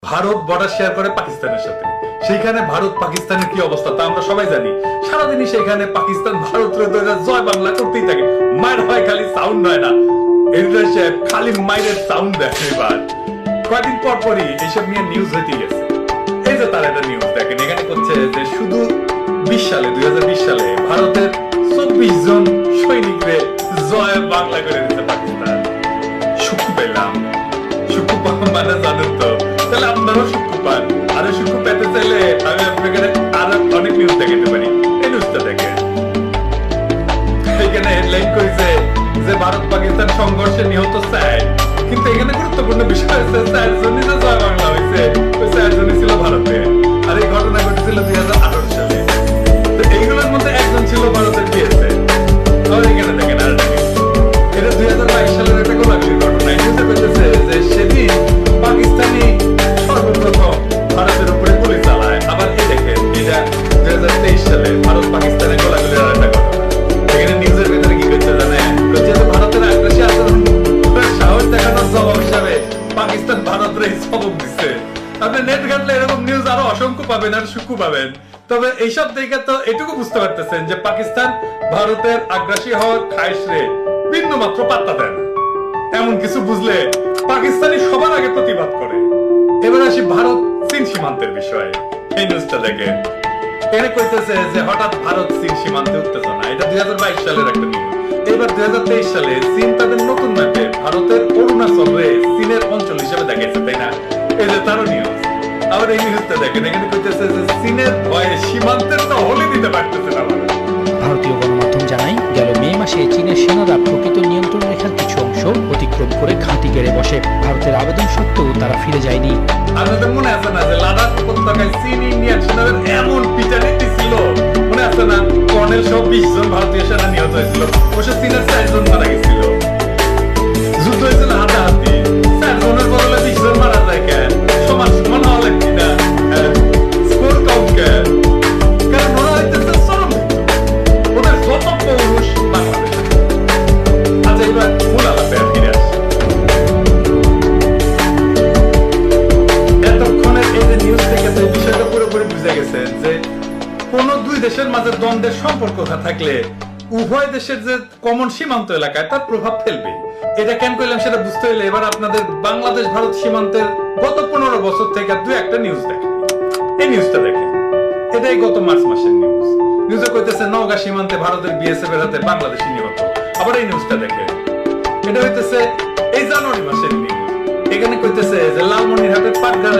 Bharat border share করে পাকিস্তানের সাথে, সেইখানে ভারত পাকিস্তানের কি অবস্থা তা আমরা সবাই জানি। সারাদিনই সেখানে পাকিস্তান ভারতের জয় বাংলা করতেই থাকে, মায়ের হয় খালি সাউন্ড হয় না, খালি মায়ের সাউন্ড দেয়। এবার কয়েকদিন পর পরই এইসব নিয়ে নিউজ হইতে গেছে। এই যে তার একটা নিউজ দেখেন, এখানে করছে যে শুধু 2020 সালে ভারতের 24 জন সৈনিকরে জয় বাংলা করে দিতে পাকিস্তান। সুখ পেলাম, সুখ মানে জানেন তো, তাহলে আপনারাও সুখ পান। আর সুখ পেতে চাইলে আমি আপনাকে আরো অনেক নিউজ দেখাতে পারি। এই নিউজটা দেখেন, এখানে হেডলাইন করেছে যে ভারত পাকিস্তান সংঘর্ষে নিহত 4, কিন্তু এখানে গুরুত্বপূর্ণ বিষয় হচ্ছে 4 জনই যে জয় বাংলা হয়েছে, ওই 4 জনই ছিল ভারতে। আর এই ঘটনা ঘটেছিল 2018 সালে। তো এইগুলোর মধ্যে একজন ছিল ভারতের বিএসএ। আর এখানে দেখেন আর এটা 2022 সালের একটা গোলাগুলির ঘটনা। নিউজে বলতেছে যে সেদিন পাকিস্তানি সর্বপ্রথম ভারতের উপরে গুলি চালায়। আবার এই দেখেন, এটা 2023 সালে ভারত পাকিস্তানের গোলাগুলির আর একটা ঘটনা। এখানে নিউজের ভেতরে কি করছে জানেন, যে ভারতের আগ্রাসী আচরণ সাহস দেখানোর জবাব হিসাবে পাকিস্তান ভারতের এই সবক দিচ্ছে। আপনি নেট ঘাটলে এরকম নিউজ আরো অসংখ্য পাবেন আর সুখু পাবেন। তবে এইসব দেখে তো এটুকু বুঝতে পারতেছেন যে পাকিস্তান ভারতের আগ্রাসী হওয়ার খায়েশে বিন্দু মাত্র পাত্তা দেয় না। এমন কিছু বুঝলে পাকিস্তানি সবার আগে প্রতিবাদ করে। এবার আসি ভারত চীন সীমান্তের বিষয়ে। এই নিউজটা দেখেন, এখানে কইতেছে যে হঠাৎ ভারত চীন সীমান্তে উত্তেজনা। এটা 2022 সালের একটা নিউজ। এবার 2023 সালে চীন তাদের নতুন ম্যাপে ভারতের অরুণাচলে চীনের অঞ্চল হিসেবে দেখাইছে, তাই না? এই যে তারও নিউজ। আবার এই নিউজটা দেখেন, এখানে কইতেছে যে চীনের ভয়ে সীমান্তের তো হলে দিতে পারতেছে না। ভারতীয় গণমাধ্যম জানায়, গেল মে মাসে চীনের সেনারা প্রকৃত নিয়ন্ত্রণ রেখার কিছু অংশ অতিক্রম করে ঘাঁটি গেড়ে বসে। ভারতের আবেদন সত্ত্বেও তারা ফিরে যায়নি। আপনাদের মনে আছে না যে লাদাখ উপত্যকায় চীন ইন্ডিয়ান সেনাদের এমন পিটানিটি ছিল, মনে আছে না? কর্নেল সহ 20 জন ভারতীয় সেনা নিহত হয়েছিল। অবশ্য চীনের 4 জন মারা গেছিল। যুদ্ধ হয়েছিল হাতাহাতি, 4 জনের বদলে 20 জন মারা যায় কেন? সমান সমান হওয়া লাগবে না, স্কোর কাউন্ট কেন? কারণ ওরা হইতেছে চরম ভিত্ত, ওদের যত পৌরুষ বাংলাদেশ। আচ্ছা, এবার মূল আলাপে ফিরে আসি। এতক্ষণের এই যে নিউজ থেকে তো বিষয়টা পুরোপুরি বুঝে গেছেন যে কোন দুই দেশের মাঝে দ্বন্দ্বের সম্পর্ক থাকলে উভয় দেশের যে কমন সীমান্ত এলাকায় তার প্রভাব ফেলবে। এটা কেন কইলাম সেটা বুঝতে হলে এবার আপনাদের বাংলাদেশ ভারত সীমান্তের গত 15 বছর থেকে দুই একটা নিউজ দেখেন। এই নিউজটা দেখেন, এটাই গত মার্চ মাসের নিউজ। নিউজে কইতেছে নওগাঁ সীমান্তে ভারতের বিএসএফ এর হাতে বাংলাদেশি নিহত। আবার এই নিউজটা দেখেন, এটা হইতেছে এই জানুয়ারি মাসের নিউজ। এখানে কইতেছে যে লালমনিরহাটের পাটগ্রামে